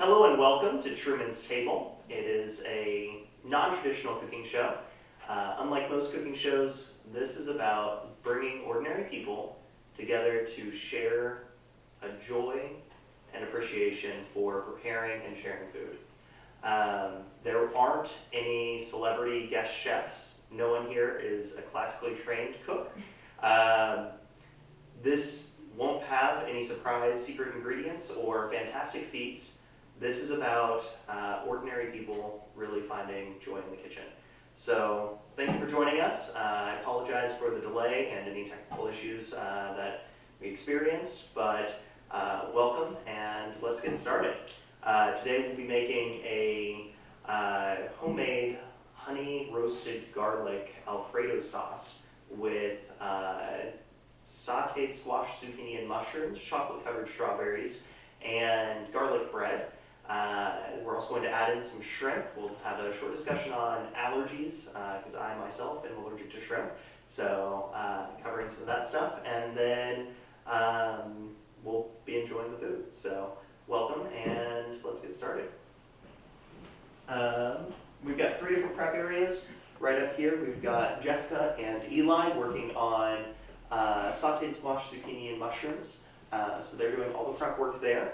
Hello and welcome to Truman's Table. It is a non-traditional cooking show. Unlike most cooking shows, this is about bringing ordinary people together to share a joy and appreciation for preparing and sharing food. There aren't any celebrity guest chefs. No one here is a classically trained cook. This won't have any surprise secret ingredients or fantastic feats. This is about ordinary people really finding joy in the kitchen. So thank you for joining us. I apologize for the delay and any technical issues that we experienced, but welcome and let's get started. Today we'll be making a homemade honey roasted garlic Alfredo sauce with sauteed squash, zucchini, and mushrooms, chocolate-covered strawberries, and garlic bread. We're also going to add in some shrimp. We'll have a short discussion on allergies, because I myself am allergic to shrimp, so covering some of that stuff, and then we'll be enjoying the food. So welcome, and let's get started. We've got 3 different prep areas right up here. We've got Jessica and Eli working on sauteed squash, zucchini, and mushrooms. So they're doing all the prep work there.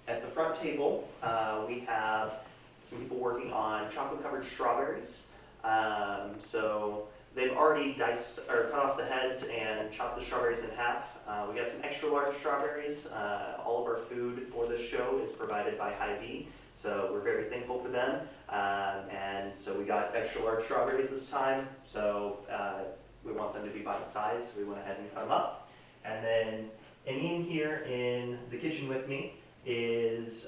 At the front table, we have some people working on chocolate-covered strawberries. So they've already diced or cut off the heads and chopped the strawberries in half. We got some extra large strawberries. All of our food for this show is provided by Hy-Vee, so we're very thankful for them. And so we got extra large strawberries this time. So we want them to be bite size, so we went ahead and cut them up. And then Ian here in the kitchen with me is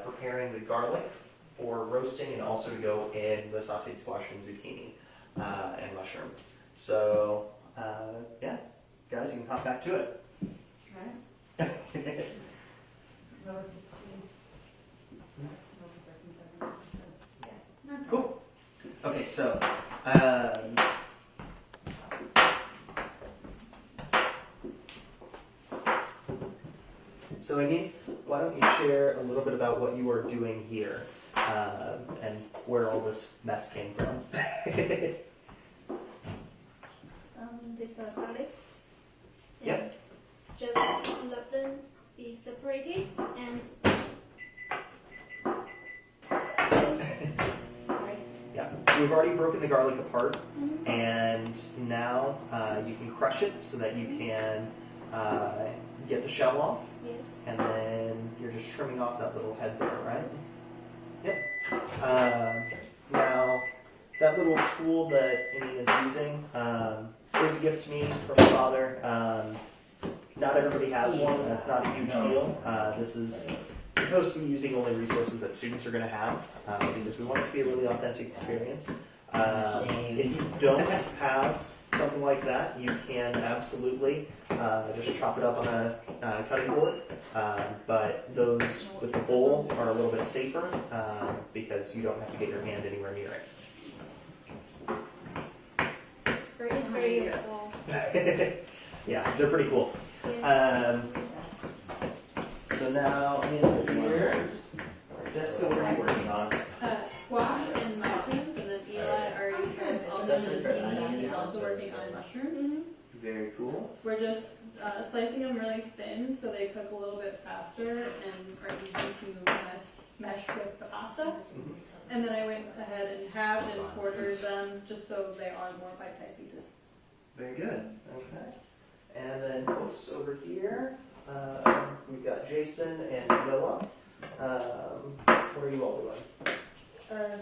preparing the garlic for roasting and also to go in the sauteed squash and zucchini and mushroom. So yeah, guys, you can hop back to it. Okay. Cool. Okay, so Amy, why don't you share a little bit about what you are doing here and where all this mess came from? These are garlics. Yep. Just let them be separated and sorry. Yeah, so we've already broken the garlic apart, and now you can crush it so that you can get the shell off. Yes. And then you're just trimming off that little head there, right? Yes. Yep. Now, that little tool that Amy is using was a gift to me from my father. Not everybody has one. That's not a huge deal. This is supposed to be using only resources that students are going to have because we want it to be a really authentic experience. If you don't have something like that, you can absolutely just chop it up on a cutting board. But those with the bowl are a little bit safer because you don't have to get your hand anywhere near it. It's very useful. Yeah, they're pretty cool. Yes. So now in here, Jessica, what are you working on? Squash and mushrooms, and then Eli already started all the zucchini. He's also working on mushrooms. Very cool. We're just slicing them really thin so they cook a little bit faster and are easy to mesh with the pasta. And then I went ahead and halved and quartered them just so they are more bite-sized pieces. Very good. Okay. And then close over here, we've got Jason and Noah. What are you all doing?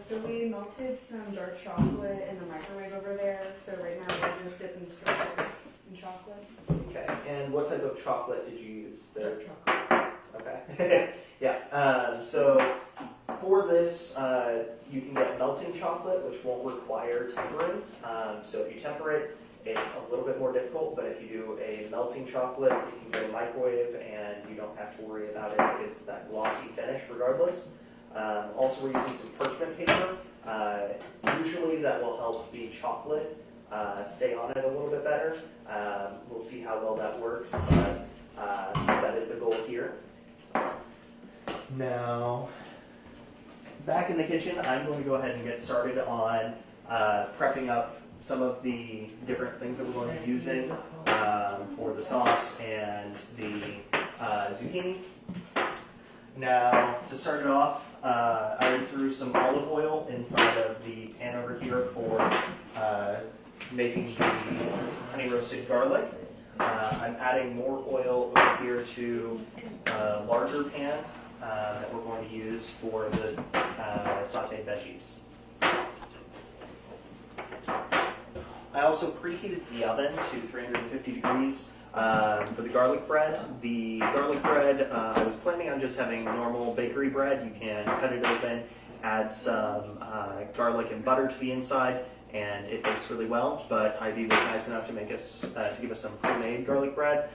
So we melted some dark chocolate in the microwave over there. So right now we're just dipping the strawberries in chocolate. Okay. And what type of chocolate did you use there? Dark chocolate. Okay. Yeah. So for this, you can get melting chocolate, which won't require tempering. So if you temper it, it's a little bit more difficult, but if you do a melting chocolate, you can go microwave and you don't have to worry about it. It's that glossy finish regardless. Also, we're using some parchment paper. Usually that will help the chocolate stay on it a little bit better. We'll see how well that works, but that is the goal here. Now, back in the kitchen, I'm going to go ahead and get started on prepping up some of the different things that we're going to be using for the sauce and the zucchini. Now, to start it off, I already threw some olive oil inside of the pan over here for making the honey roasted garlic. I'm adding more oil over here to a larger pan that we're going to use for the sauteed veggies. I also preheated the oven to 350 degrees for the garlic bread. The garlic bread, I was planning on just having normal bakery bread. You can cut it open, add some garlic and butter to the inside, and it bakes really well. But Ivy was nice enough to make us to give us some pre-made garlic bread.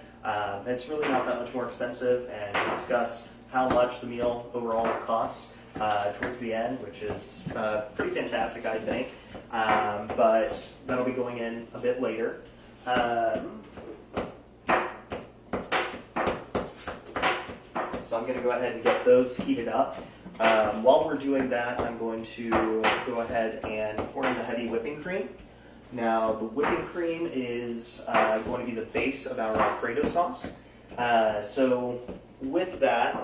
It's really not that much more expensive, and we'll discuss how much the meal overall will cost towards the end, which is pretty fantastic, I think. But that'll be going in a bit later. So I'm going to go ahead and get those heated up. While we're doing that, I'm going to go ahead and pour in the heavy whipping cream. Now, the whipping cream is going to be the base of our Alfredo sauce. So with that,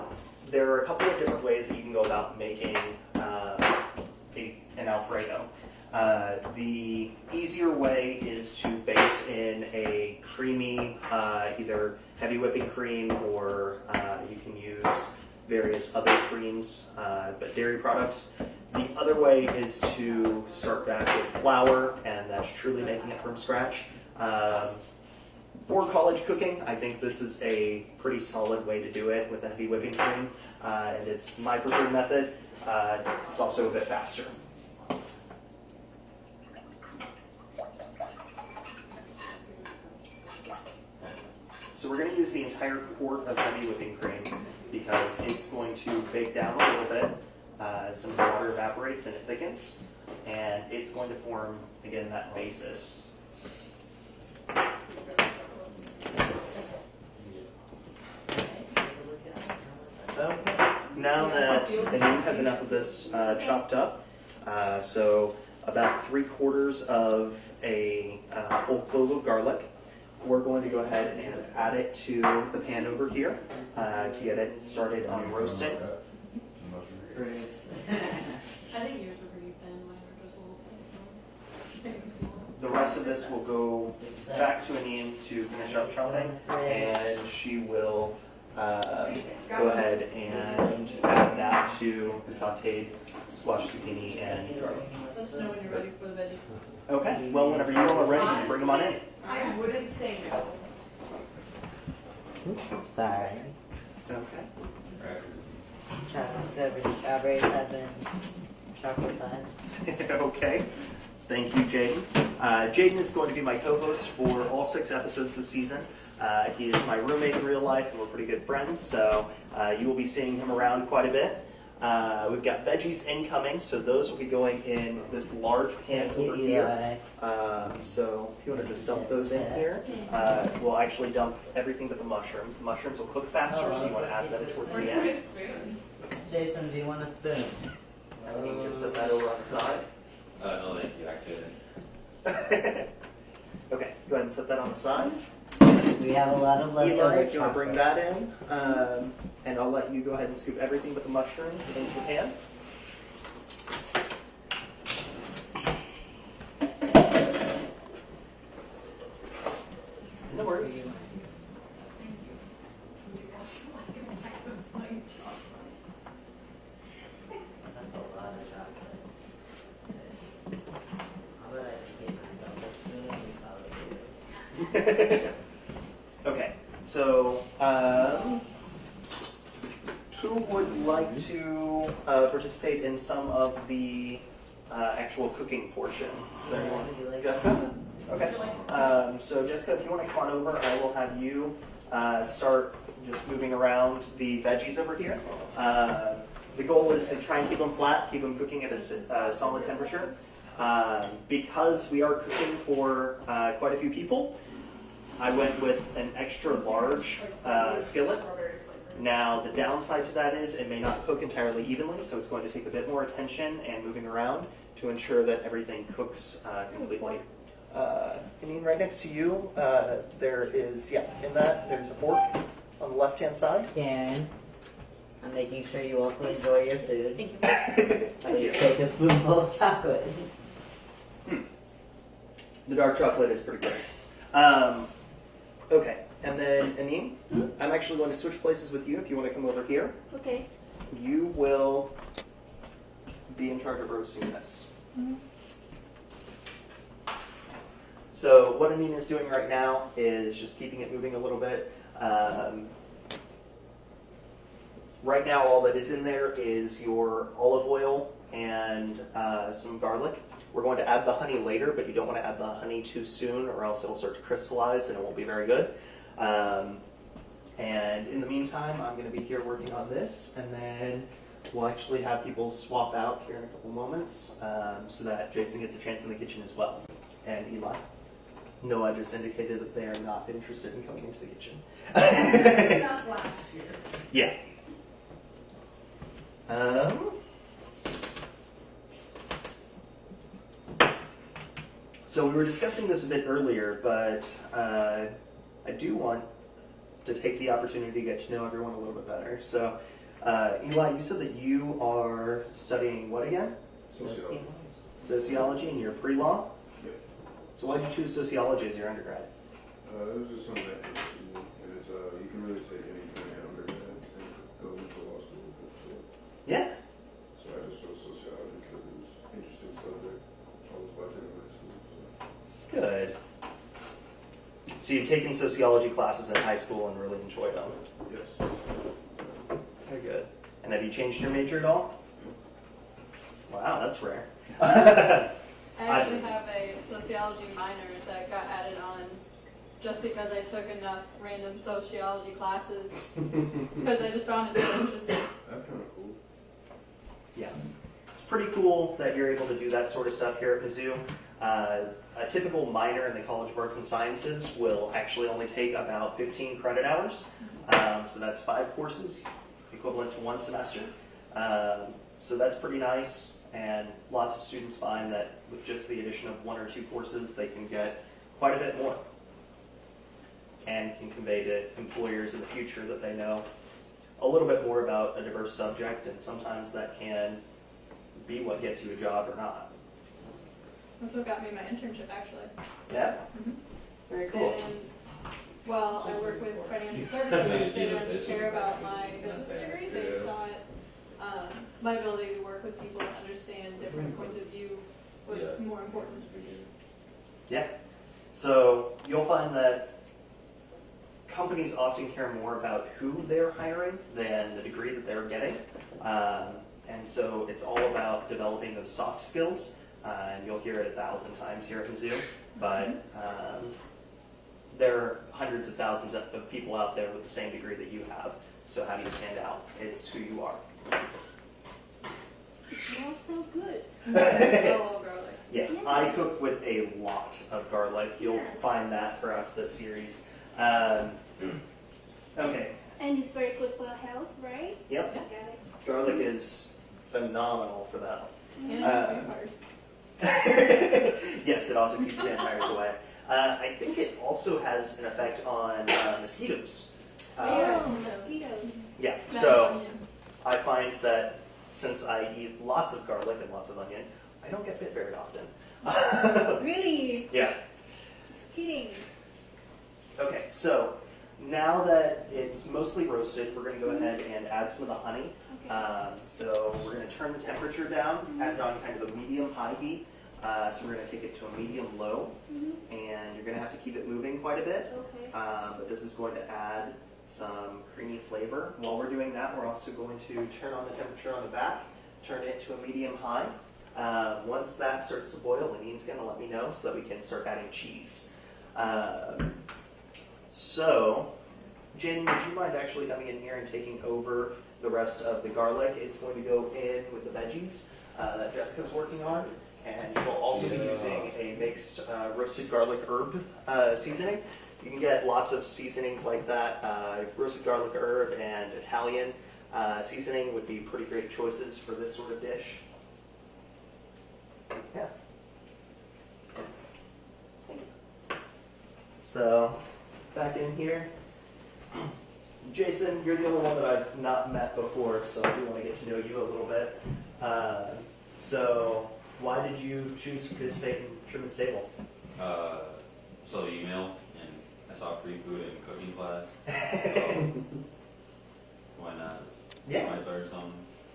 there are a couple of different ways that you can go about making an Alfredo. The easier way is to base in a creamy, either heavy whipping cream, or you can use various other creams, but dairy products. The other way is to start back with flour, and that's truly making it from scratch. For college cooking, I think this is a pretty solid way to do it with the heavy whipping cream, and it's my preferred method. It's also a bit faster. So we're going to use the entire quart of heavy whipping cream because it's going to bake down a little bit. Some of the water evaporates and it thickens, and it's going to form, again, that basis. So now that Anu has enough of this chopped up, so about 3/4 of a whole clove of garlic, we're going to go ahead and add it to the pan over here to get it started on roasting. I think yours are pretty thin, mine are just a little thin, so The rest of this will go back to Anine to finish up chopping, and she will go ahead and add that to the sauteed squash, zucchini, and garlic. let us know when you're ready for the veggies. Okay, well, whenever you all are ready, you can bring them on in. I wouldn't say no. Sorry. Okay. Chocolate, strawberry 7, chocolate 5. Okay. Thank you, Jaden. Jaden is going to be my co-host for all 6 episodes this season. He is my roommate in real life, and we're pretty good friends, so you will be seeing him around quite a bit. We've got veggies incoming, so those will be going in this large pan over here. So if you want to just dump those in here, we'll actually dump everything but the mushrooms. The mushrooms will cook faster, so you want to add them towards the end. Jason, do you want a spoon? And you can just set that over on the side. No, thank you, actually. Okay, go ahead and set that on the side. We have a lot of leftover Eli, if you want to bring that chocolates. in, and I'll let you go ahead and scoop everything but the mushrooms into the pan. No worries. That's a lot of chocolate. How about I just give myself a spoon and you follow me? Okay, so who would like to participate in some of the actual cooking portion? Is there anyone? Would you like Jessica? Okay. So Jessica, if you want to come on over, I will have you start just moving around the veggies over here. The goal is to try and keep them flat, keep them cooking at a solid temperature. Because we are cooking for quite a few people, I went with an extra large skillet. Now, the downside to that is it may not cook entirely evenly, so it's going to take a bit more attention and moving around to ensure that everything cooks completely. I mean, right next to you, there is, in that, there's a fork on the left-hand side. Karen, I'm making sure you also enjoy your food. Thank you. Thank you. Please take a spoonful of chocolate. The dark chocolate is pretty good. Okay, and then Anine, I'm actually going to switch places with you if you want to come over here. Okay. You will be in charge of roasting this. So what Anine is doing right now is just keeping it moving a little bit. Right now all that is in there is your olive oil and some garlic. We're going to add the honey later, but you don't want to add the honey too soon or else it'll start to crystallize and it won't be very good. And in the meantime, I'm going to be here working on this, and then we'll actually have people swap out here in a couple moments so that Jason gets a chance in the kitchen as well. And Eli. Noah just indicated that they are not interested in coming into the kitchen. Not last year. Yeah. So we were discussing this a bit earlier, but I do want to take the opportunity to get to know everyone a little bit better. So, Eli, you said that you are studying what again? Sociology. Sociology, and you're pre-law? Yep. So why did you choose sociology as your undergrad? It was just something that interested me, and it's you can really take anything at undergrad and go into law school with it. Yeah. So I just chose sociology because it was an interesting subject. I was like it in high school. So. Good. So you've taken sociology classes in high school and really enjoyed them? Yes. Very good. And have you changed your major at all? Wow, that's rare. I actually have a sociology minor that got added on just because I took enough random sociology classes because I just found it so interesting. That's kind of cool. Yeah. It's pretty cool that you're able to do that sort of stuff here at Mizzou. A typical minor in the College of Arts and Sciences will actually only take about 15 credit hours. So that's 5 courses, equivalent to 1 semester. So that's pretty nice. And lots of students find that with just the addition of 1 or 2 courses, they can get quite a bit more and can convey to employers in the future that they know a little bit more about a diverse subject, and sometimes that can be what gets you a job or not. That's what got me my internship, actually. Yeah? Mhm. Very cool. And while I work with financial services, they didn't care about my business degree. They thought my ability to work with people and understand different points of view was more important. Yeah. So you'll find that companies often care more about who they're hiring than the degree that they're getting. And so it's all about developing those soft skills. And you'll hear it 1,000 times here at Mizzou, but there are hundreds of thousands of people out there with the same degree that you have. So how do you stand out? It's who you are. It smells so good. I love garlic. Yeah, Yes. I cook with a lot of garlic. You'll Yes. find that throughout the series. Okay, And it's very good for health, right? yep. Got it. Garlic is phenomenal for that. And vampires. Yes, it also keeps vampires away. I think it also has an effect on mosquitoes. Oh, mosquitoes. Yeah, That so onion. I find that since I eat lots of garlic and lots of onion, I don't get bit very often. Really? Yeah. Just kidding. Okay, so now that it's mostly roasted, we're going to go ahead and add some of the honey. Okay. So we're going to turn the temperature down, add it on kind of a medium-high heat. So we're going to take it to a medium-low, and you're going to have to keep it moving quite a bit. Okay. But this is going to add some creamy flavor. While we're doing that, we're also going to turn on the temperature on the back, turn it to a medium-high. Once that starts to boil, Lanine's going to let me know so that we can start adding cheese. So, Jen, would you mind actually coming in here and taking over the rest of the garlic? It's going to go in with the veggies that Jessica's working on. And she'll also be using a mixed roasted garlic herb seasoning. You can get lots of seasonings like that. Roasted garlic herb and Italian seasoning would be pretty great choices for this sort of dish. Yeah. So, back in here. Jason, you're the only one that I've not met before, so I do want to get to know you a little bit. So, why did you choose to participate in Truman Stable? Saw the email and I saw free food and cooking class. So why not? Yeah. Might learn something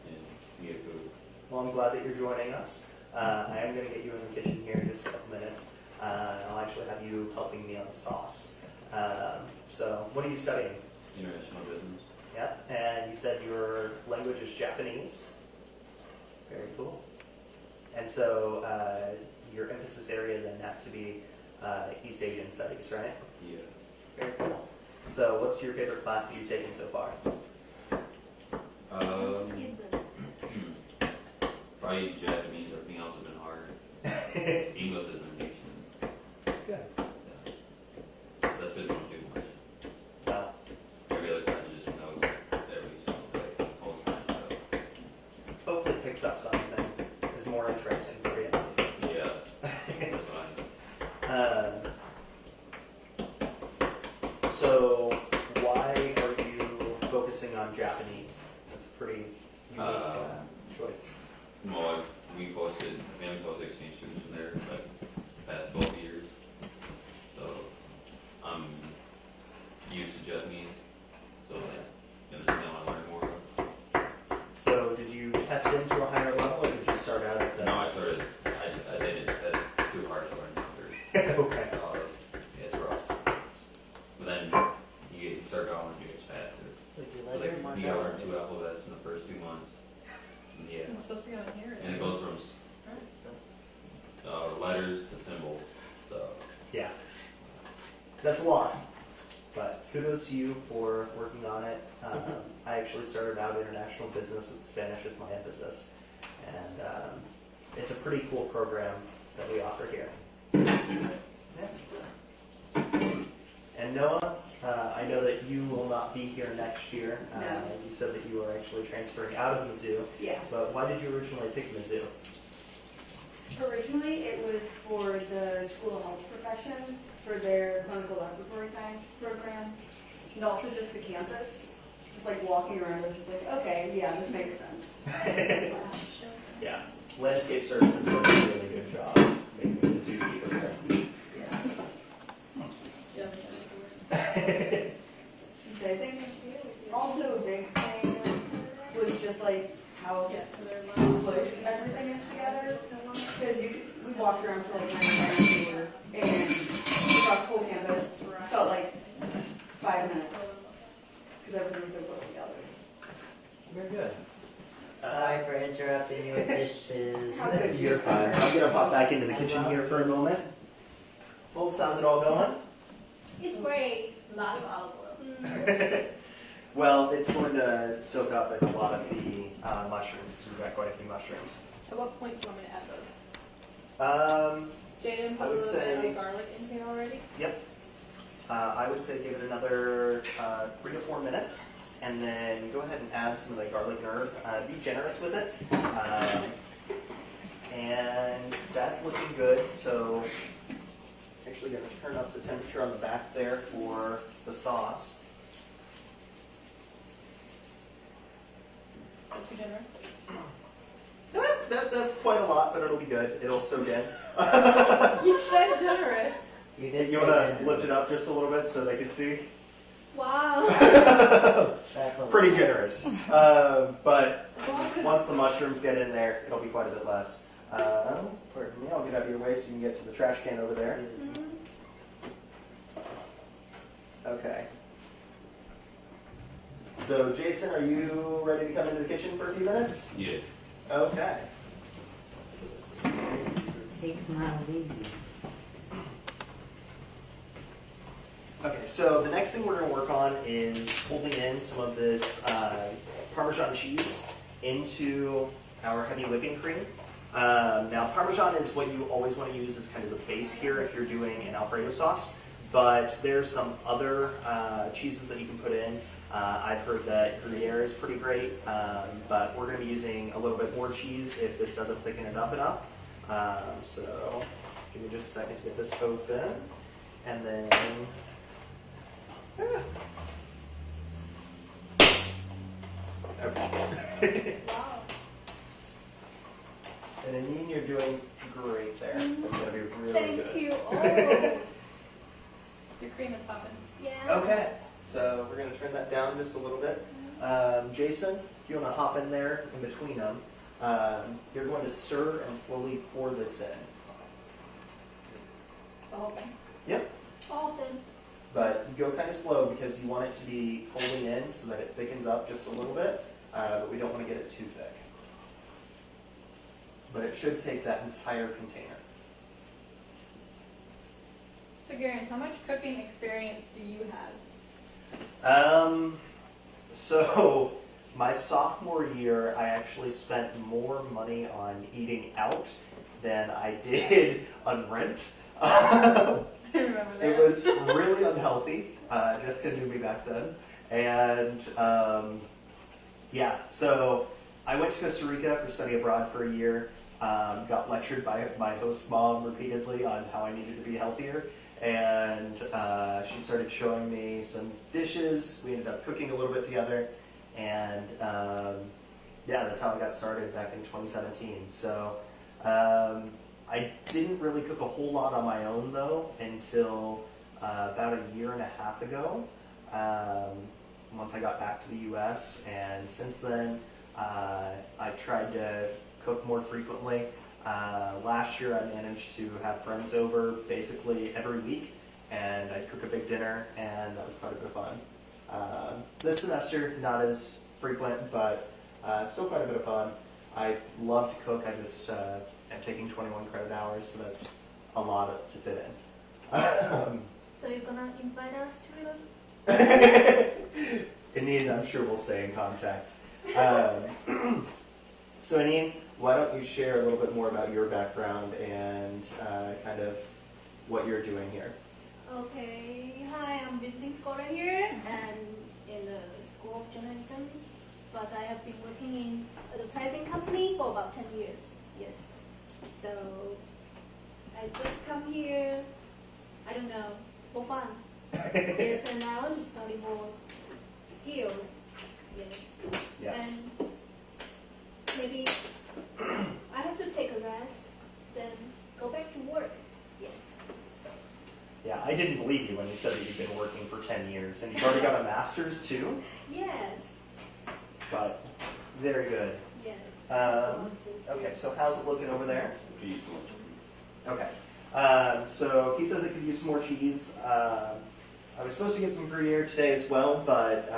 and get food. Well, I'm glad that you're joining us. I am going to get you in the kitchen here in just a couple minutes. I'll actually have you helping me on the sauce. So, what are you studying? International business. Yeah, and you said your language is Japanese. Very cool. And so, your emphasis area then has to be East Asian studies, right? Yeah. Very cool. So, what's your favorite class that you've taken so far? Probably Japanese. Everything else has been hard. English has been decent. Good. That's because we don't do much. Wow. Every other class just knows every single play all the time. So Hopefully, it picks up something that is more interesting for you. yeah, that's what I need. So, why are you focusing on Japanese? That's a pretty unique choice. Well, we haven't posted exchange students from there for like the past 12 years. So I'm used to Japanese. So like, I want to learn more of. So, did you test into a higher level, or did you start out at the? No, I didn't. That's too hard to learn after. Okay. It's rough. But then you start going and you get faster. Would you But like like, more you gotta learn garlic? 2 alphabets in the first 2 months. And yeah. It's supposed to go in here. And it goes from letters to symbols. So Yeah. That's a lot. But kudos to you for working on it. I actually started out international business with Spanish as my emphasis. And it's a pretty cool program that we offer here. Yeah. And Noah, I know that you will not be here next year. No. You said that you were actually transferring out of Mizzou. Yeah. But why did you originally pick Mizzou? Originally, it was for the School of Health Professions, for their clinical laboratory science program, and also just the campus. Just like walking around, I was just like, okay, yeah, this makes sense. Yeah. Landscape Services does a really good job making the zookeeper there. Yeah. So I think also a big thing was just like how Yeah, so they're close everything is together. Because we walked around for like 9 minutes here, and across the whole campus felt like 5 minutes. Because everything was so close together. Very good. Sorry for interrupting you with dishes. How good You're fine. I'm going to pop back into the kitchen here for a moment. Folks, how's it all going? It's great. a lot of olive oil. Well, it's going to soak up in a lot of the mushrooms, because we've got quite a few mushrooms. At what point do you want me to add those? Jaden I put a would little bit say- of garlic in here already. Yep. I would say give it another 3 to 4 minutes, and then go ahead and add some of the garlic herb. Be generous with it. And that's looking good, so actually going to turn up the temperature on the back there for the sauce. Too generous. That's quite a lot, but it'll be good. It'll soak in. You said generous. You did You say want to generous. lift it up just a little bit so they can see? Wow. That's a Pretty lot. generous. But once the mushrooms get in there, it'll be quite a bit less. Pardon me, I'll get out of your way so you can get to the trash can over there. Okay. So, Jason, are you ready to come into the kitchen for a few minutes? yeah. Okay. Take my lead. Okay, so the next thing we're going to work on is folding in some of this Parmesan cheese into our heavy whipping cream. Now, Parmesan is what you always want to use as kind of the base here if you're doing an Alfredo sauce, but there's some other cheeses that you can put in. I've heard that Gruyere is pretty great, but we're going to be using a little bit more cheese if this doesn't thicken it up enough. So give me just a second to get this open, and then. Okay. Wow. And Anine, you're doing great there. That's gonna be really Thank good. you. Oh, Your cream is popping. yeah. Okay, so we're gonna turn that down just a little bit. Jason, if you wanna hop in there in between them, you're going to stir and slowly pour this in. The whole thing. Yep. Often. But go kind of slow because you want it to be holding in so that it thickens up just a little bit, but we don't want to get it too thick. But it should take that entire container. So Garen, how much cooking experience do you have? So my sophomore year, I actually spent more money on eating out than I did on rent. I remember that. It was really unhealthy. Jessica knew me back then. And yeah, so I went to Costa Rica for study abroad for a year. Got lectured by my host mom repeatedly on how I needed to be healthier. And she started showing me some dishes. We ended up cooking a little bit together. And yeah, that's how I got started back in 2017. So I didn't really cook a whole lot on my own though until about a year and a half ago. Once I got back to the US, and since then I tried to cook more frequently. Last year I managed to have friends over basically every week, and I'd cook a big dinner, and that was quite a bit of fun. This semester, not as frequent, but still quite a bit of fun. I love to cook. I just am taking 21 credit hours, so that's a lot to fit in. So you're gonna invite us to it? Anine, I'm sure we'll stay in contact. So Anine, why don't you share a little bit more about your background and kind of what you're doing here? Okay. Hi, I'm visiting scholar here and in the School of Journalism, but I have been working in advertising company for about 10 years. Yes. So I just come here, I don't know, for fun. Yes, and I want to study more skills. Yes. Yeah. And maybe I have to take a rest, then go back to work. Yes. Yeah, I didn't believe you when you said that you've been working for 10 years, and you've already got a master's too, Yes. but very good. Yes. Okay, so how's it looking over there? Peace. Okay. So he says it could use some more cheese. I was supposed to get some Gruyere today as well, but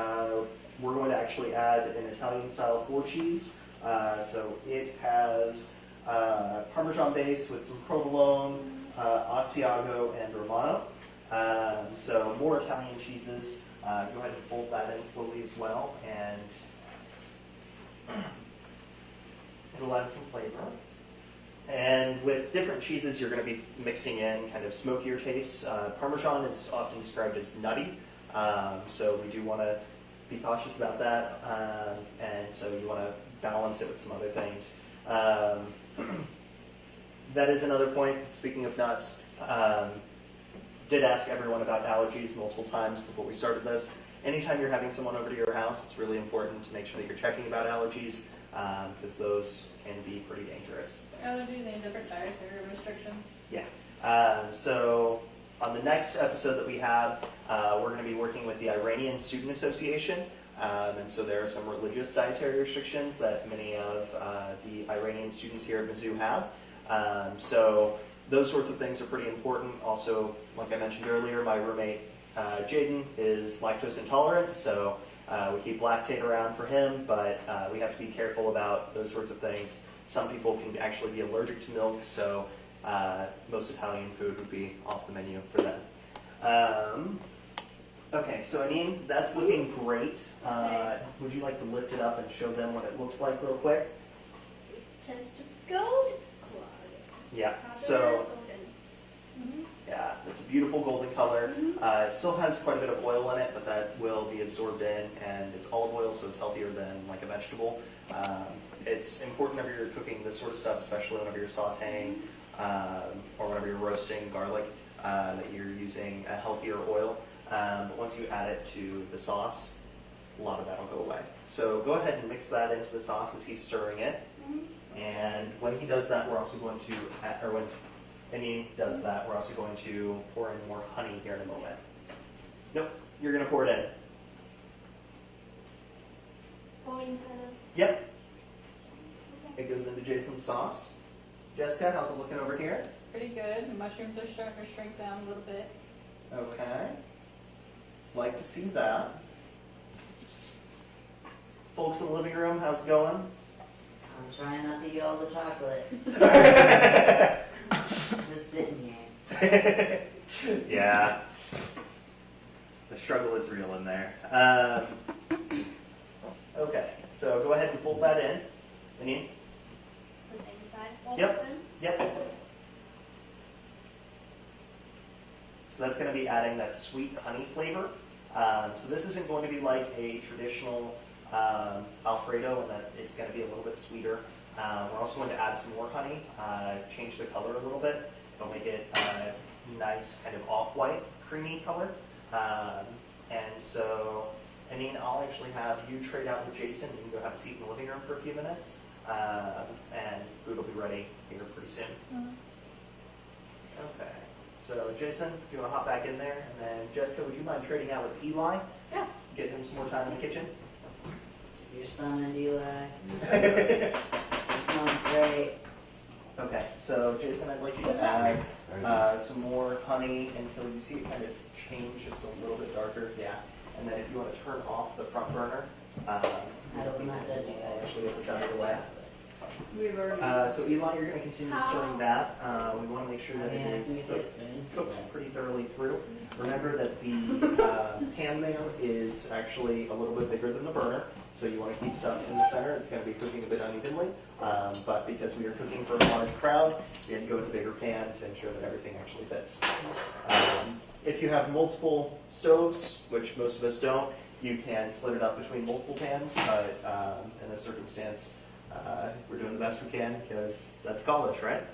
we're going to actually add an Italian-style 4 cheese. So it has Parmesan base with some provolone, Asiago, and Romano. So more Italian cheeses. Go ahead and fold that in slowly as well, and it'll add some flavor. And with different cheeses, you're going to be mixing in kind of smokier tastes. Parmesan is often described as nutty, so we do want to be cautious about that, and so you want to balance it with some other things. That is another point. Speaking of nuts, did ask everyone about allergies multiple times before we started this. Anytime you're having someone over to your house, it's really important to make sure that you're checking about allergies, because those can be pretty dangerous. Allergies and different dietary restrictions. Yeah. So on the next episode that we have, we're going to be working with the Iranian Student Association. And so there are some religious dietary restrictions that many of the Iranian students here at Mizzou have. So those sorts of things are pretty important. Also, like I mentioned earlier, my roommate Jaden is lactose intolerant, so we keep lactate around for him, but we have to be careful about those sorts of things. Some people can actually be allergic to milk, so most Italian food would be off the menu for them. Okay, so Anine, that's looking great. Okay. Would you like to lift it up and show them what it looks like real quick? Tends to gold. Yeah, Color so golden. Yeah, it's a beautiful golden color. It still has quite a bit of oil in it, but that will be absorbed in, and it's olive oil, so it's healthier than like a vegetable. It's important whenever you're cooking this sort of stuff, especially whenever you're sauteing or whenever you're roasting garlic, that you're using a healthier oil. But once you add it to the sauce, a lot of that will go away. So go ahead and mix that into the sauce as he's stirring it. And when he does that, we're also going to, or when Amy does that, we're also going to pour in more honey here in a moment. Nope, you're going to pour it in. Pour inside of. Yep. It goes into Jason's sauce. Jessica, how's it looking over here? Pretty good. The mushrooms are starting to shrink down a little bit. Okay. Like to see that. Folks in the living room, how's it going? I'm trying not to eat all the chocolate. Just sitting here. Yeah. The struggle is real in there. Okay, so go ahead and fold that in. Janine? Put it inside. Fold Yep. it in. Yep. So that's going to be adding that sweet honey flavor. So this isn't going to be like a traditional Alfredo in that it's going to be a little bit sweeter. We're also going to add some more honey, change the color a little bit. It'll make it a nice kind of off-white, creamy color. And so, I'll actually have you trade out with Jason. You can go have a seat in the living room for a few minutes. And food will be ready here pretty soon. Okay. So, Jason, if you want to hop back in there. And then, Jessica, would you mind trading out with Eli? Yeah. Get him some more time in the kitchen. Your son and Eli. This smells great. Okay, so Jason, I'd like you to add some more honey until you see it kind of change just a little bit darker. Yeah. And then if you want to turn off the front burner, I will not judge you guys. actually get this out of the way. We've already. So Eli, you're going to continue stirring that. We want to make sure that Yeah, it can you is take a spoon? cooked pretty thoroughly through. Remember that the pan there is actually a little bit bigger than the burner, so you want to keep stuff in the center. It's going to be cooking a bit unevenly, but because we are cooking for a large crowd, we had to go with a bigger pan to ensure that everything actually fits. If you have multiple stoves, which most of us don't, you can split it up between multiple pans, but in this circumstance, we're doing the best we can because that's college, right?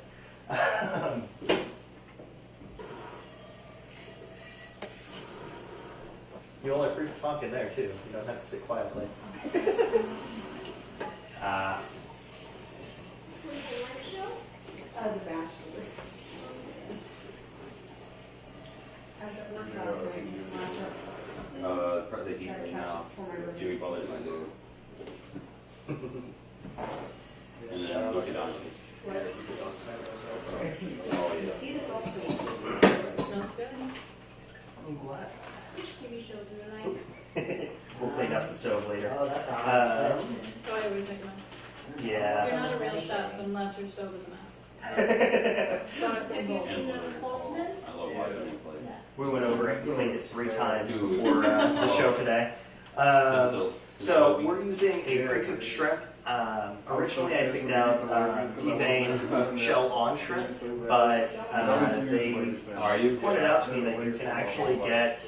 You all are free to talk in there too. You don't have to sit quietly. As a bachelor. As at work last night, and just flash up. The heat Gotta right trash now. it for my room. Jimmy Butler's my dude. And then look it on. What? Oh, yeah. Tea is also. Smells good. I'm glad. Which TV show do you like? We'll clean up the stove later. Oh, that's a hard question. Oh, I would take a mess. Yeah. You're not a real chef unless your stove is a mess. Have you seen the Horseman? I love watching him play. We went over it, cleaned it 3 times Dude. before the show today. So we're using a pre-cooked shrimp. Originally I picked out deveined shell-on shrimp, but they Are you? pointed out to me that you can actually get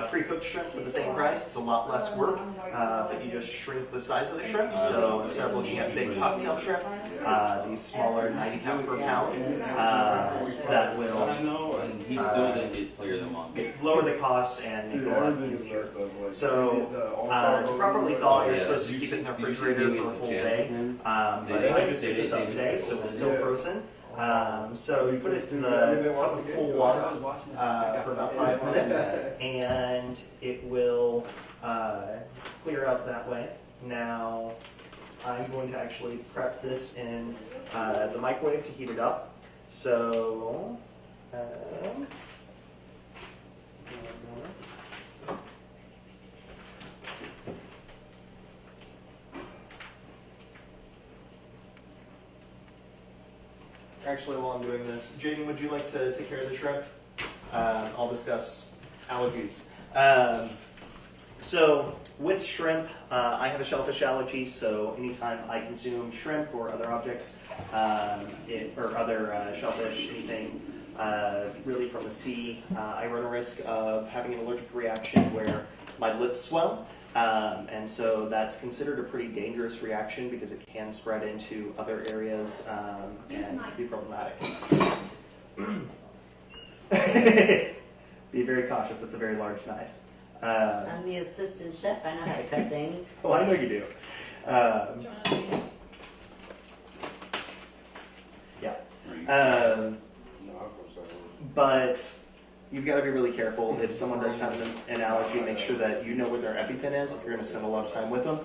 pre-cooked shrimp for the same price. It's a lot less work, but you just shrink the size of the shrimp. So instead of looking at big cocktail shrimp, these smaller 90 count per pound, that will I know, and he still didn't get player of the month. lower the cost and make it a lot easier. So to properly thaw, you're supposed to keep it in the refrigerator for a full day. But I just picked this up today, so it's still frozen. So you put it in the cup of cool water for about 5 minutes, and it will clear out that way. Now, I'm going to actually prep this in the microwave to heat it up. So, actually, while I'm doing this, Jaden, would you like to take care of the shrimp? I'll discuss allergies. So with shrimp, I have a shellfish allergy, so anytime I consume shrimp or other objects, or other shellfish, anything really from the sea, I run a risk of having an allergic reaction where my lips swell. And so that's considered a pretty dangerous reaction because it can spread into other areas and be problematic. Be very cautious, that's a very large knife. I'm the assistant chef, I know how to cut things. Well, I know you do. Yeah. But you've got to be really careful. If someone does have an allergy, make sure that you know where their EpiPen is if you're going to spend a lot of time with them.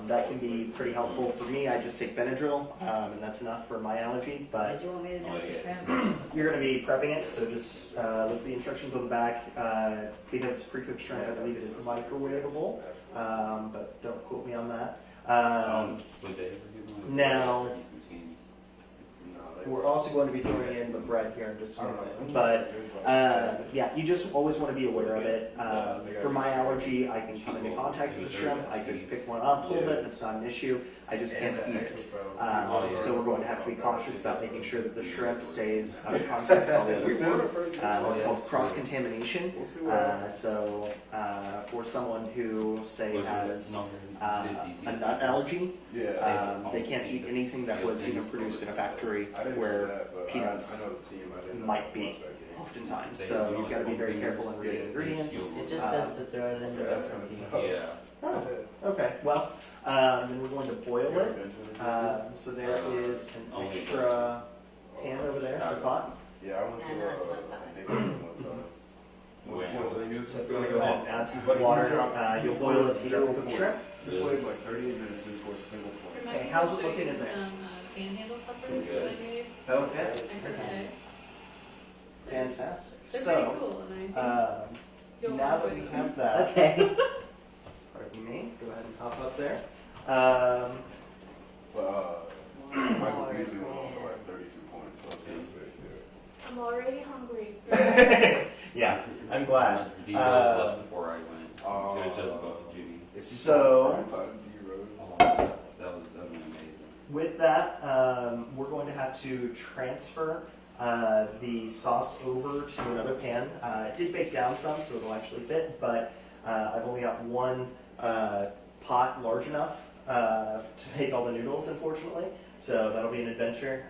That can be pretty helpful for me. I just take Benadryl, and that's enough for my allergy. But Did you want me to do the shrimp? you're going to be prepping it, so just look at the instructions on the back. Because it's pre-cooked shrimp, I believe it is microwavable, but don't quote me on that. Now, we're also going to be throwing in the bread here in just a minute. But yeah, you just always want to be aware of it. For my allergy, I can come into contact with the shrimp. I could pick one up a little bit. It's not an issue. I just can't eat it. So we're going to have to be cautious about making sure that the shrimp stays out of contact with all the other food. It's called cross-contamination. So for someone who, say, has a nut allergy, they can't eat anything that was even produced in a factory where peanuts might be oftentimes. So you've got to be very careful in reading ingredients. It just says to throw it in the recipe. Yeah. Oh, okay. Well, then we're going to boil it. So there is an extra pan over there in the pot. Yeah, I went to So if you want to go ahead and add some water, you'll boil it to the shrimp. We played like 38 minutes just for a single point. Okay, how's it looking in there? Some panhandle peppers that I made. Okay. Okay. Fantastic. They're pretty So, cool, and I think you'll now enjoy that we them. have that, Okay. pardon me, go ahead and pop up there. Michael Beasley went off for like 32 points, so I was gonna say, yeah. I'm already hungry. Yeah, I'm glad. He was left before I went. It was just above Judy. So, That was amazing. with that, we're going to have to transfer the sauce over to another pan. It did bake down some, so it'll actually fit, but I've only got one pot large enough to make all the noodles, unfortunately. So that'll be an adventure.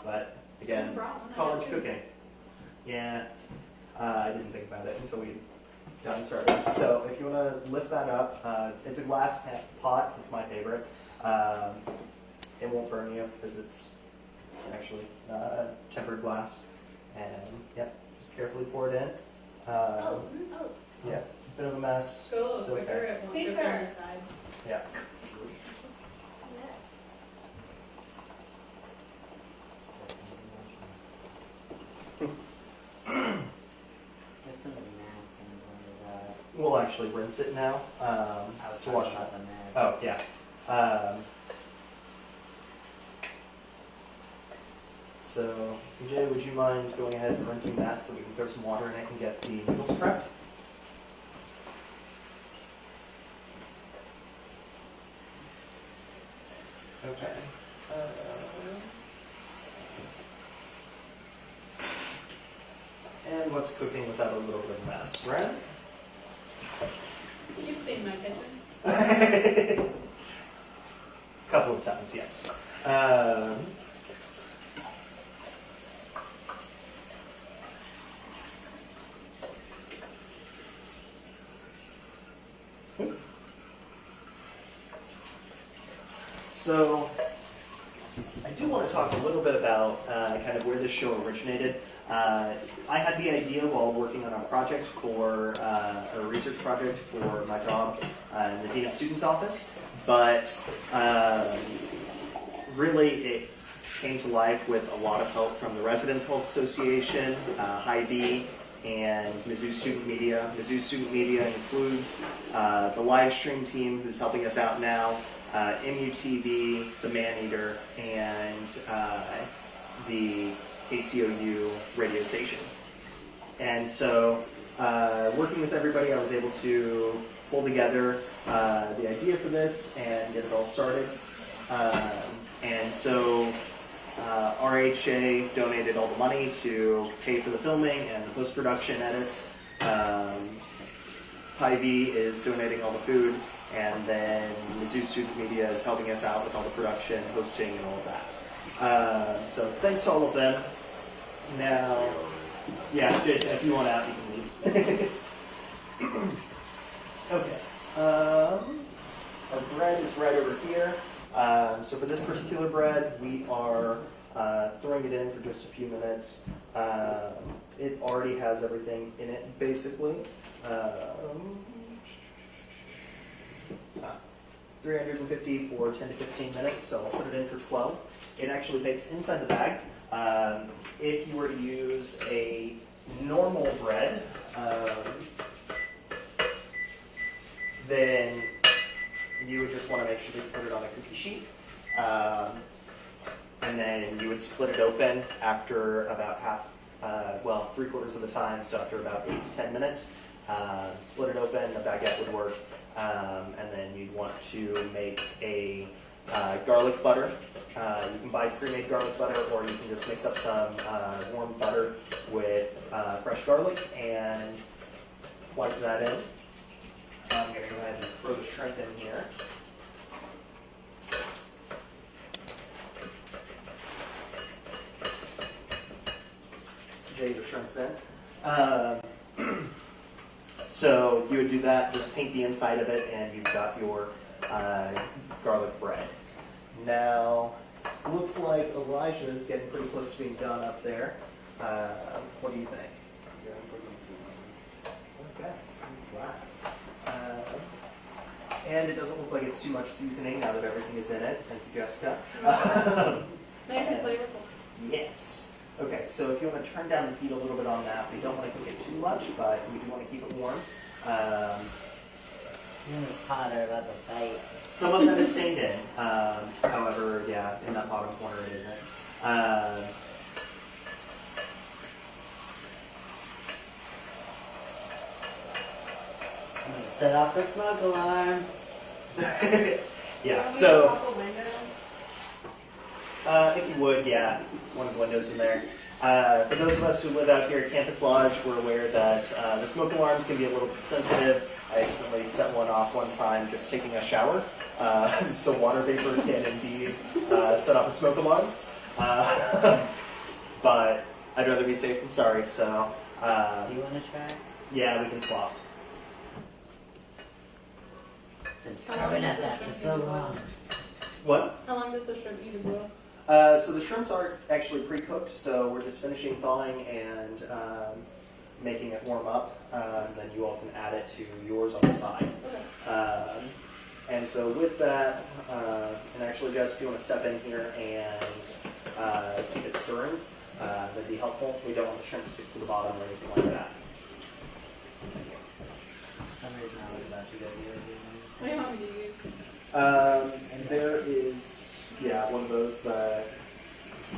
But again, college cooking. Yeah, I didn't think about it until we got started. So if you want to lift that up, it's a glass pot. It's my favorite. It won't burn you because it's actually tempered glass. And yep, just carefully pour it in. Yeah, bit of a mess. Go a little It's quicker, okay. it won't drip down the side. Yeah. Yes. There's so many napkins under that. We'll actually rinse it now I was to talking wash about it. the mess. Oh, yeah. So, PJ, would you mind going ahead and rinsing that so we can throw some water in it and get the noodles prepped? Okay. And what's cooking without a little bit of mess, right? You've seen my kitchen. Couple of times, yes. So, I do want to talk a little bit about kind of where this show originated. I had the idea while working on a project for a research project for my job in the Dean of Students office, but really it came to life with a lot of help from the Residents Health Association, Hy-Vee, and Mizzou Student Media. Mizzou Student Media includes the live stream team who's helping us out now, MUTV, the Maneater, and the KCOU radio station. And so, working with everybody, I was able to pull together the idea for this and get it all started. And so, RHA donated all the money to pay for the filming and the post-production edits. Hy-Vee is donating all the food, and then Mizzou Student Media is helping us out with all the production, hosting, and all of that. So thanks to all of them. Now, yeah, Jason, if you want out, you can leave. Okay. Our bread is right over here. So for this particular bread, we are throwing it in for just a few minutes. It already has everything in it, basically. 350 for 10 to 15 minutes, so I'll put it in for 12. It actually bakes inside the bag. If you were to use a normal bread, then you would just want to make sure that you put it on a cookie sheet. And then you would split it open after about well, 3/4 of the time, so after about 8 to 10 minutes. Split it open, the baguette would work. And then you'd want to make a garlic butter. You can buy pre-made garlic butter, or you can just mix up some warm butter with fresh garlic and plug that in. I'm going to go ahead and throw the shrimp in here. Jay, your shrimp's in. So you would do that, just paint the inside of it, and you've got your garlic bread. Now, looks like Elijah is getting pretty close to being done up there. What do you think? Okay, wow. And it doesn't look like it's too much seasoning now that everything is in it. Thank you, Jessica. Nice and flavorful. Yes. Okay, so if you want to turn down the heat a little bit on that, we don't want to cook it too much, but we do want to keep it warm. It's hotter about the fight. Some of them is stained in. However, yeah, in that bottom corner it isn't. I'm gonna set off the smoke alarm. Yeah, so if you would, yeah, one of the windows in there. For those of us who live out here at Campus Lodge, we're aware that the smoke alarms can be a little bit sensitive. I accidentally set one off one time just taking a shower. So water vapor can indeed set off a smoke alarm. But I'd rather be safe than sorry, so. Do you want to try? Yeah, we can swap. Been starving at that for so long. What? How long does the shrimp need to boil? So the shrimps are actually pre-cooked, so we're just finishing thawing and making it warm up. Then you all can add it to yours on the side. Okay. And so with that, and actually Jess, if you want to step in here and keep it stirring, that'd be helpful. We don't want the shrimp to stick to the bottom or anything like that. For some reason I was about to go the other way. What do you want me to use? And there is, yeah, one of those, the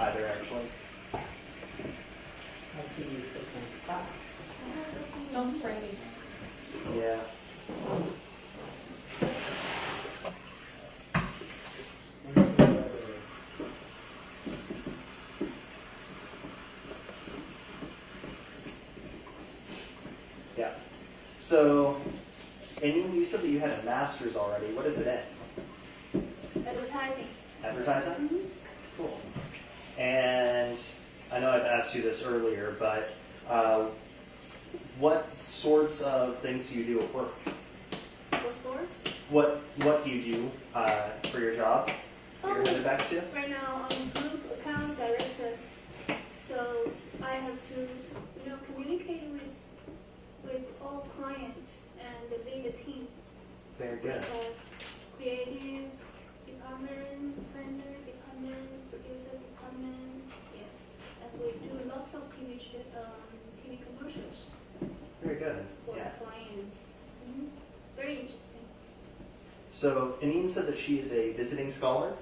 either actually. I see you cooking spot. Don't spray me. Yeah. Yeah. So, and you said that you had a master's already. What is it in? Advertising. Advertising? Mm-hmm. Cool. And I know I've asked you this earlier, but what sorts of things do you do at work? For stores? What do you do for your job that you're headed back to? Right now I'm group account director, so I have to, communicate with all clients and lead a team. Very good. Creative department, planner department, producer department, yes. And we do lots of TV commercials Very good. for Yeah. clients. Mhm. Very interesting. So Anine said that she is a visiting scholar.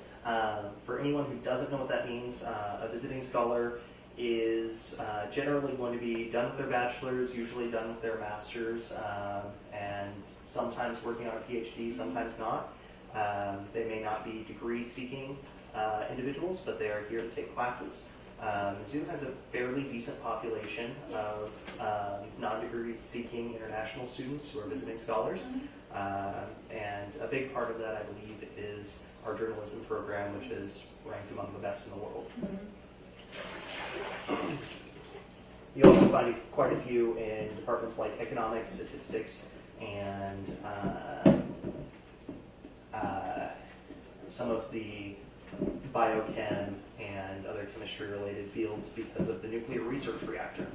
For anyone who doesn't know what that means, a visiting scholar is generally going to be done with their bachelor's, usually done with their master's, and sometimes working on a PhD, sometimes not. They may not be degree seeking, individuals, but they are here to take classes. Mizzou has a fairly decent population of non-degree seeking international students who are visiting scholars. And a big part of that, I believe, is our journalism program, which is ranked among the best in the world. You also find quite a few in departments like economics, statistics, and some of the biochem and other chemistry-related fields because of the nuclear research reactor.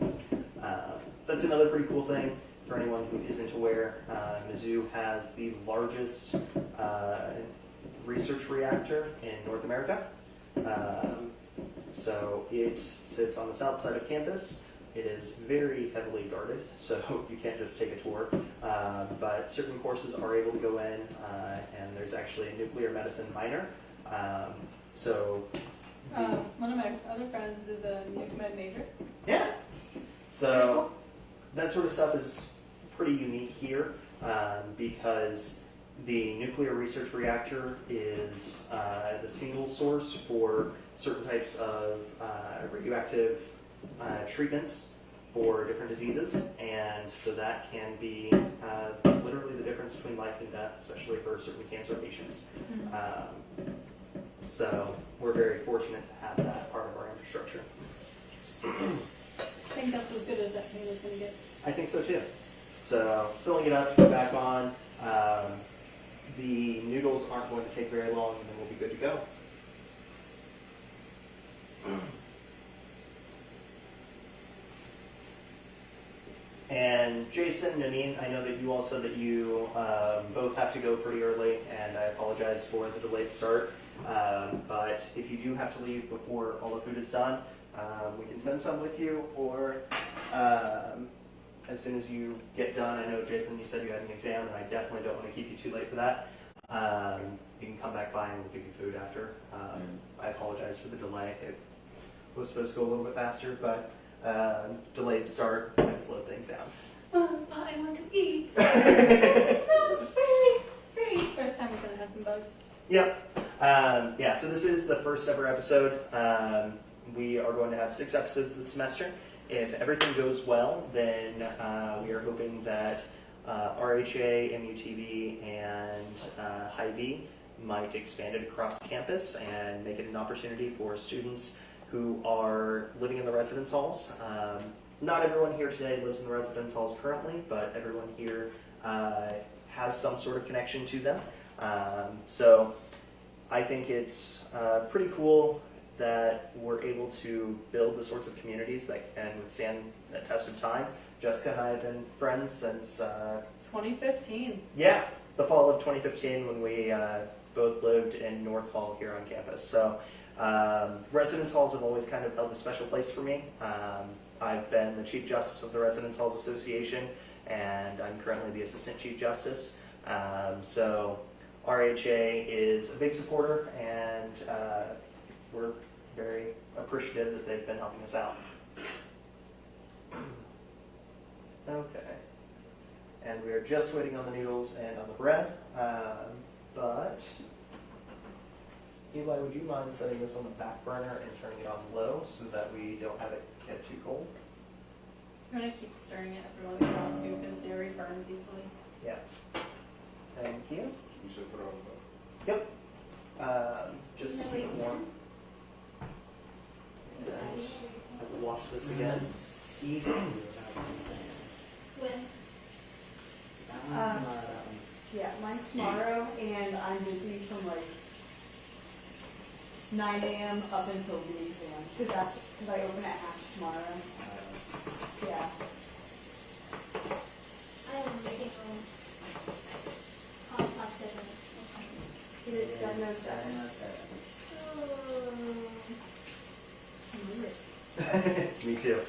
That's another pretty cool thing for anyone who isn't aware. Mizzou has the largest research reactor in North America. So it sits on the south side of campus. It is very heavily guarded, so you can't just take a tour. But certain courses are able to go in, and there's actually a nuclear medicine minor. One of my other friends is a nuke med major. Yeah. So that sort of stuff is pretty unique here because the nuclear research reactor is the single source for certain types of radioactive treatments for different diseases, and so that can be literally the difference between life and death, especially for certain cancer patients. So we're very fortunate to have that part of our infrastructure. I think that's as good as that thing is going to get. I think so too. So filling it up to go back on. The noodles aren't going to take very long, and then we'll be good to go. And Jason, Nanine, I know that you all said that you both have to go pretty early, and I apologize for the delayed start. But if you do have to leave before all the food is done, we can send some with you, or as soon as you get done. I know, Jason, you said you had an exam, and I definitely don't want to keep you too late for that. You can come back by and we'll give you food after. I apologize for the delay. It was supposed to go a little bit faster, but delayed start, I had to slow things down. But I want to eat. This smells very. First time we're going to have some bugs. Yep. Yeah, so this is the first ever episode. We are going to have 6 episodes this semester. If everything goes well, then we are hoping that RHA, MUTV, and Hy-Vee might expand it across campus and make it an opportunity for students who are living in the residence halls. Not everyone here today lives in the residence halls currently, but everyone here has some sort of connection to them. So I think it's pretty cool that we're able to build the sorts of communities that can withstand the test of time. Jessica and I have been friends since 2015. Yeah, the fall of 2015 when we both lived in North Hall here on campus. So residence halls have always kind of held a special place for me. I've been the Chief Justice of the Residence Halls Association, and I'm currently the Assistant Chief Justice. So RHA is a big supporter, and we're very appreciative that they've been helping us out. Okay. And we are just waiting on the noodles and on the bread. But Eli, would you mind setting this on the back burner and turning it on low so that we don't have it get too cold? I'm going to keep stirring it every once in a while too, because dairy burns easily. Yeah. Thank you. You should put on Yep. Just to keep it warm. And I will wash this again. When? Yeah, mine's tomorrow, and I'm busy from like 9 a.m. up until the exam, because I open at half tomorrow. Yeah. I am making pasta. It is 7:07. Me too.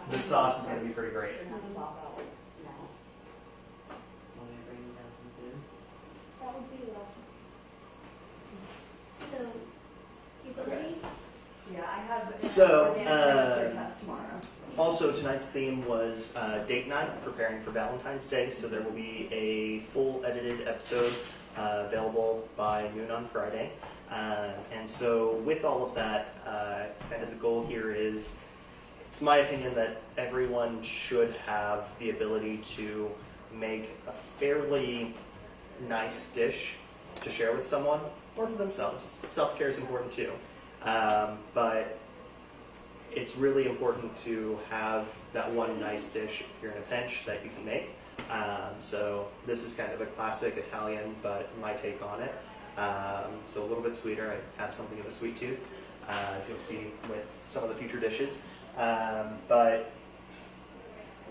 The sauce is going to be pretty great. That would be lovely. So, you gonna eat? Yeah, I have So, organic register test tomorrow. Also, tonight's theme was date night, preparing for Valentine's Day. So there will be a full edited episode available by noon on Friday. And so with all of that, kind of the goal here is, it's my opinion that everyone should have the ability to make a fairly nice dish to share with someone or for themselves. Self-care is important too. But it's really important to have that one nice dish if you're in a pinch that you can make. So this is kind of a classic Italian, but my take on it. So a little bit sweeter. I have something of a sweet tooth, as you'll see with some of the future dishes. But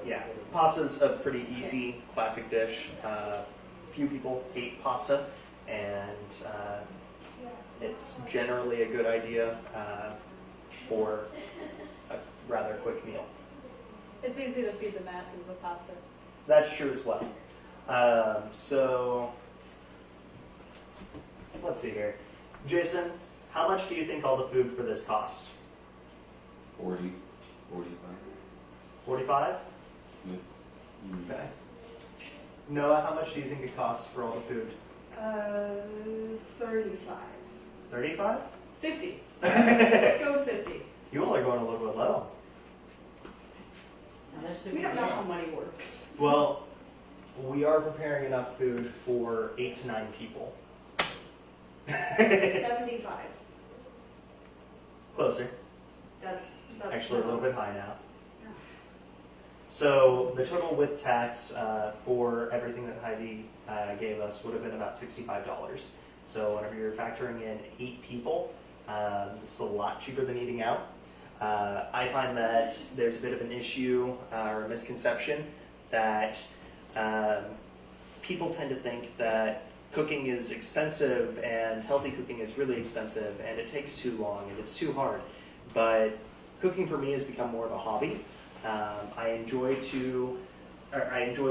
yeah, pasta's a pretty easy classic dish. Few people hate pasta, and it's generally a good idea for a rather quick meal. It's easy to feed the masses with pasta. That's true as well. So let's see here. Jason, how much do you think all the food for this cost? 40, 45. 45? Yeah. Okay. Noah, how much do you think it costs for all the food? 35. 35? 50. Let's go with 50. You all are going a little bit low. How much did We we don't know how get? money works. Well, we are preparing enough food for 8 to 9 people. 75. Closer. That's Actually, a little bit high now. Yeah. So the total with tax for everything that Heidi gave us would have been about $65. So whenever you're factoring in 8 people, this is a lot cheaper than eating out. I find that there's a bit of an issue or a misconception that people tend to think that cooking is expensive and healthy cooking is really expensive and it takes too long and it's too hard. But cooking for me has become more of a hobby. I enjoy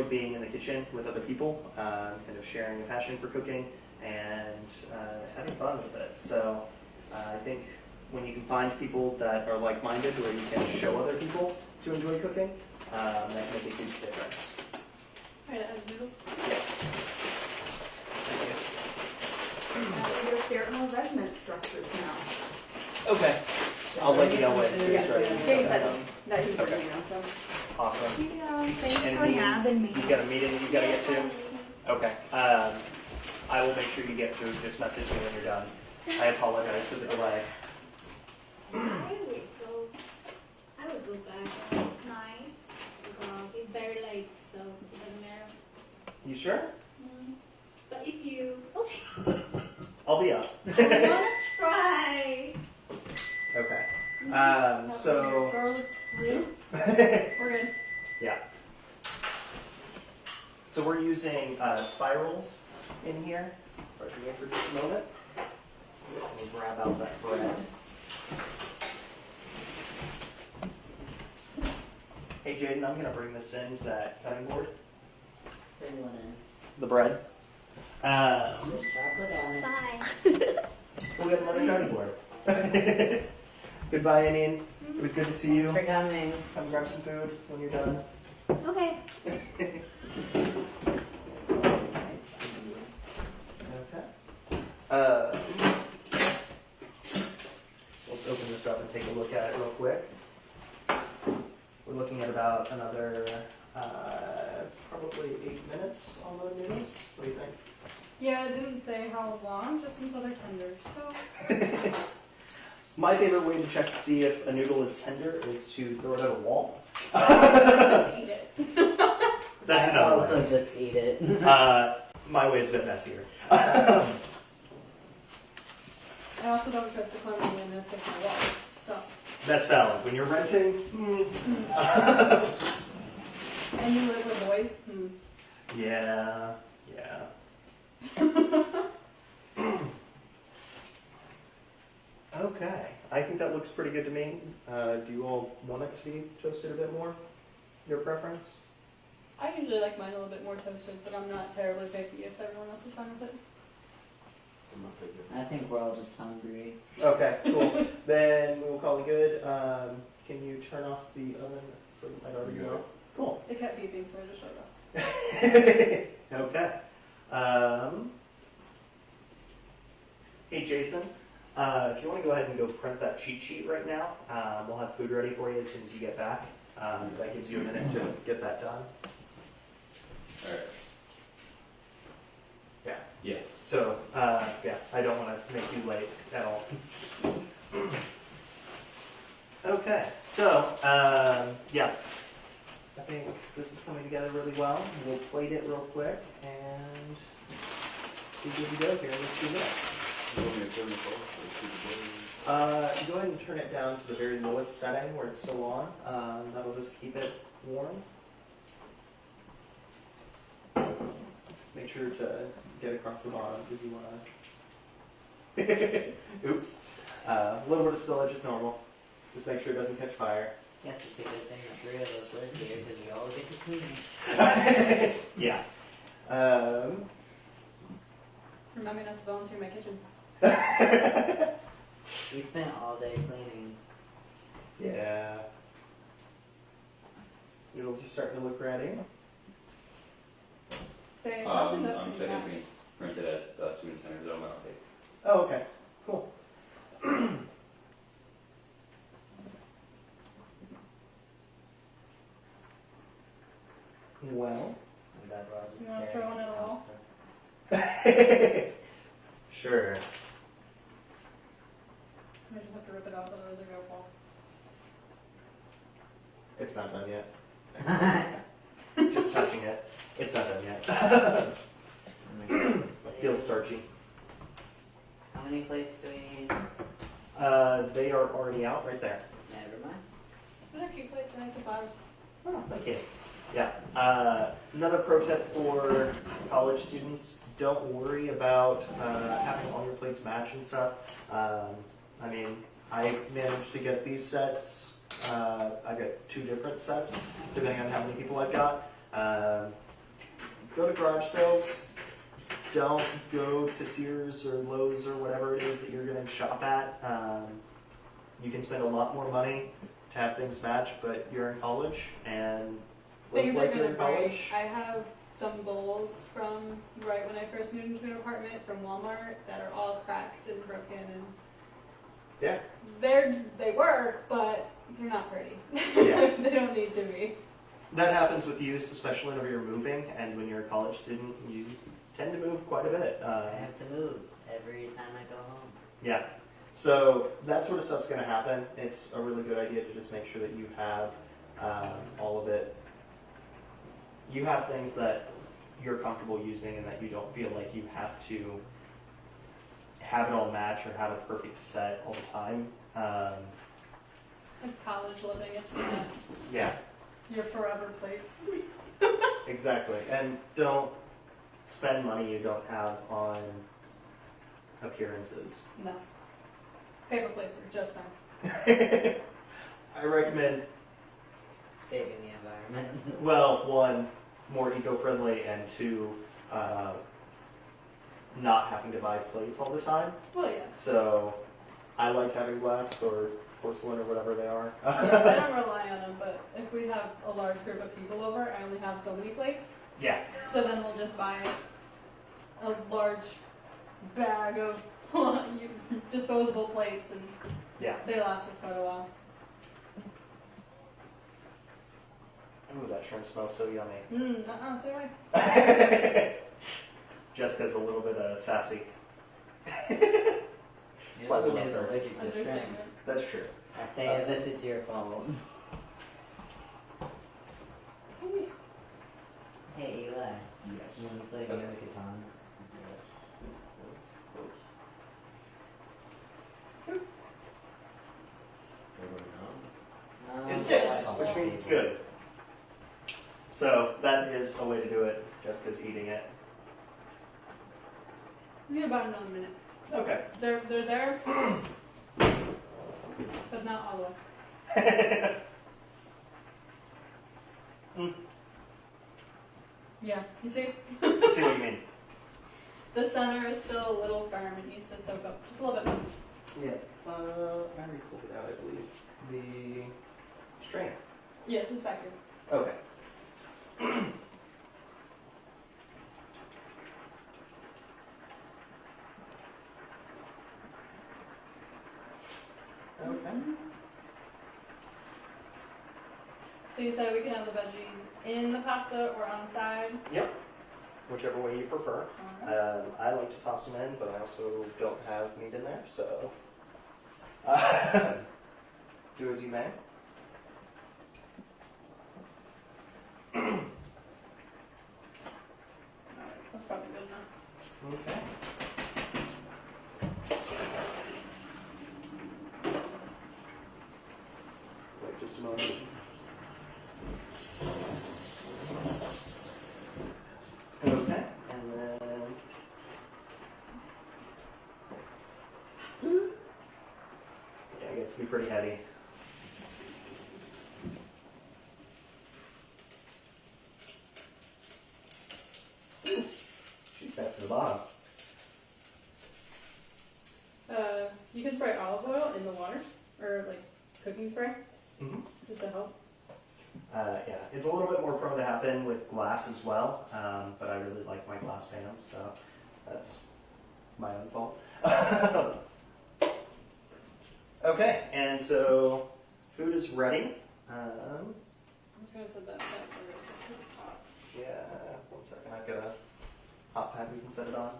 being in the kitchen with other people, kind of sharing a passion for cooking and having fun with it. So I think when you can find people that are like-minded where you can show other people to enjoy cooking, that can make a huge difference. Alright, noodles. We're sharing our resonance structures now. Okay. I'll let you know when Yeah, it's ready. Jay said that he's Okay. working now, so. Awesome. Thanks And for you- having me. You got a meeting that you gotta get to? Okay. I will make sure you get food. Just message me when you're done. I apologize for the delay. I would go back at 9 because it's very late, so it doesn't matter. You sure? But if you, okay, I'll be up. I wanna try. Okay. So. Garlic roux. We're good. Yeah. So we're using spirals in here. Pardon me for just a moment. We'll grab out that bread. Hey Jaden, I'm gonna bring this into that cutting board. Where do you want The bread. There's chocolate on it. Bye. We'll get another cutting board. Goodbye, Anine. It was good to see you. Thanks for coming. Come grab some food when you're done. Okay. Okay. So let's open this up and take a look at it real quick. We're looking at about another probably 8 minutes on the noodles. What do you think? Yeah, it didn't say how long, just until they're tender, so. My favorite way to check to see if a noodle is tender is to throw it at a wall. Just eat it. That's I another also way. just eat it. My way is a bit messier. I also don't trust the cleanliness of my walls, so. That's valid. When you're renting, And you live with boys? yeah. Okay, I think that looks pretty good to me. Do you all want it to be toasted a bit more? Your preference? I usually like mine a little bit more toasted, but I'm not terribly picky if everyone else is fine with it. I think we're all just hungry. Okay, cool. Then we'll call it good. Can you turn off the oven So I'd already Yeah. know. Cool. It kept beeping, so I just showed up. Okay. Hey Jason, if you want to go ahead and go print that cheat sheet right now, we'll have food ready for you as soon as you get back. That gives you a minute to get that done. Alright. Yeah. Yeah. So, yeah, I don't want to make you late at all. Okay, so, yeah, I think this is coming together really well. We'll plate it real quick and be good to go here in just 2 minutes. You want me to turn this off or keep it Go ahead and turn it down to the very lowest setting where it's still on. That'll just keep it warm. Make sure to get across the bottom because you want to. Oops. A little bit of spillage is normal. Just make sure it doesn't catch fire. Yes, it's a good thing the 3 of us live here because we all get to clean. Yeah. Remind me not to volunteer in my kitchen. We spent all day cleaning. Yeah. Noodles are starting to look ready. They softened up I'm pretty checking fast. printed at student center, so I'm not take. Oh, okay. Cool. Well. I'm glad we're all just You wanna staring throw one at at the a wall? dumpster. Sure. I just have to rip it out, otherwise I go fall. It's not done yet. Just touching it. It's not done yet. Feels starchy. How many plates do we need? They are already out right there. Never mind. Those are cute plates, I like the flowers. Oh, thank you. Yeah. Another pro tip for college students: don't worry about having all your plates match and stuff. I mean, I managed to get these sets. I got 2 different sets, depending on how many people I've got. Go to garage sales. Don't go to Sears or Lowe's or whatever it is that you're going to shop at. You can spend a lot more money to have things match, but you're in college and live Things are like you're gonna in break. college. I have some bowls from right when I first moved into an apartment from Walmart that are all cracked and broken and Yeah. they work, but they're not pretty. Yeah. They don't need to be. That happens with use, especially whenever you're moving, and when you're a college student, you tend to move quite a bit. I have to move every time I go home. Yeah. So that sort of stuff's going to happen. It's a really good idea to just make sure that you have all of it. You have things that you're comfortable using and that you don't feel like you have to have it all match or have a perfect set all the time. It's college living. It's not Yeah, your forever plates. exactly. And don't spend money you don't have on appearances. No. Paper plates are just fine. I recommend, Saving the environment. well, 1, more eco-friendly, and 2, not having to buy plates all the time. Well, yeah. So I like having glass or porcelain or whatever they are. Yeah, I don't rely on them, but if we have a large group of people over, I only have so many plates. Yeah, So then we'll just buy a large bag of disposable plates, and yeah. they last us quite a while. Ooh, that shrimp smells so yummy. Stay away. Jessica's a little bit sassy. You're why the we one love who's her. allergic to shrimp. Understatement. That's true. I say as if it's your fault. Hey Eli, you want to play Yoga Katana? Everybody It sticks, which means it's good. So that is a way to do it. Jessica's eating it. Need about another minute. Okay. They're there, but not all the way. Yeah, you see, I see what you mean. the center is still a little firm. It needs to soak up just a little bit more. Yeah. I already pulled it out, I believe. The strainer. Yeah, who's back here? Okay. Okay. So you said we can have the veggies in the pasta or on the side? Yep. Whichever way you prefer. I like to toss them in, but I also don't have meat in there, so do as you may. Alright, that's probably good enough. Okay. Wait just a moment. Okay, and then yeah, it gets to be pretty heavy. Ooh, she stepped to the bottom. You can spray olive oil in the water, or like cooking spray, Mm-hmm. just to help. Yeah, it's a little bit more prone to happen with glass as well, but I really like my glass pans, so that's my own fault. Okay, and so food is ready. I'm just gonna set that back for it, just 'cause it's hot. Yeah, 1 second, I've got a hot pad we can set it on.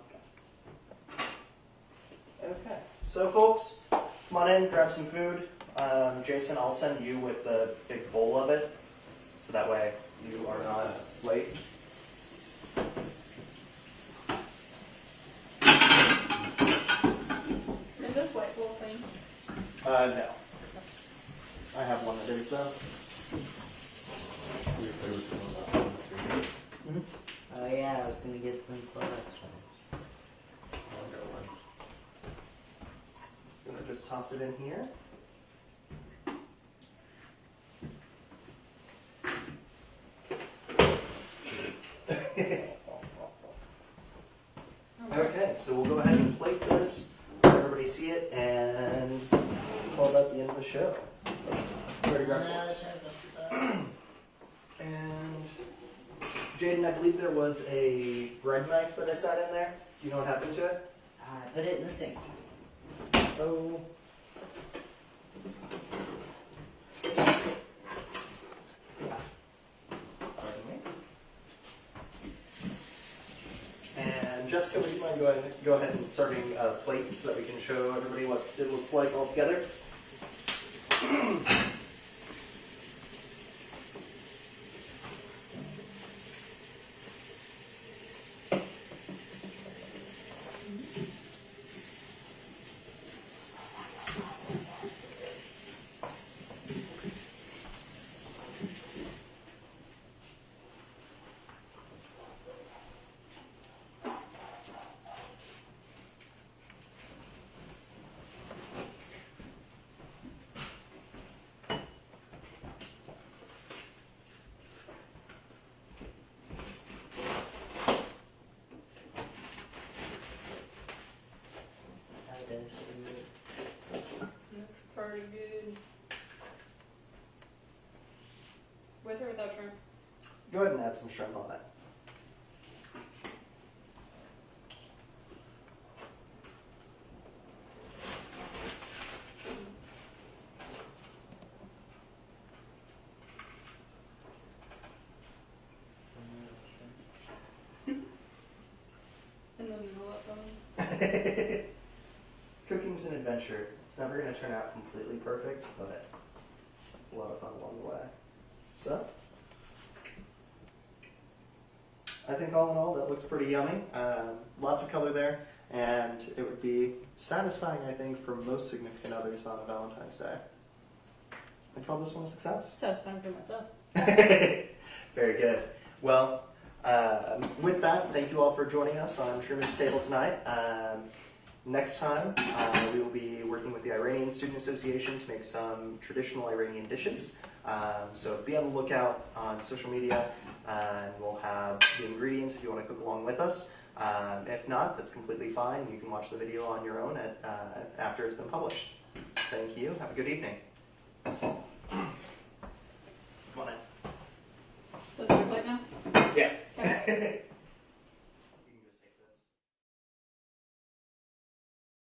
Okay, so folks, come on in, grab some food. Jason, I'll send you with the big bowl of it, so that way you are not late. Is this white bowl clean? No. I have one that is though. Oh yeah, I was gonna get some Clorox wipes. I'm gonna just toss it in here. Okay, so we'll go ahead and plate this, let everybody see it, and call that the end of the show. Ready, grab forks. And Jaden, I believe there was a bread knife that I sat in there. Do you know what happened to it? I put it in the sink. Oh. Pardon me. And Jessica, would you mind go ahead and starting a plate so that we can show everybody what it looks like all together? Pretty good. With or without shrimp? Go ahead and add some shrimp on it. In the middle of them. Cooking's an adventure. It's never going to turn out completely perfect, but it's a lot of fun along the way. So, I think all in all, that looks pretty yummy. Lots of color there, and it would be satisfying, I think, for most significant others on a Valentine's Day. I'd call this one a success. Satisfying for myself. Very good. Well, with that, thank you all for joining us on Truman's Table tonight. Next time, we will be working with the Iranian Student Association to make some traditional Iranian dishes. So be on the lookout on social media, and we'll have the ingredients if you want to cook along with us. If not, that's completely fine. You can watch the video on your own after it's been published. Thank you. Have a good evening.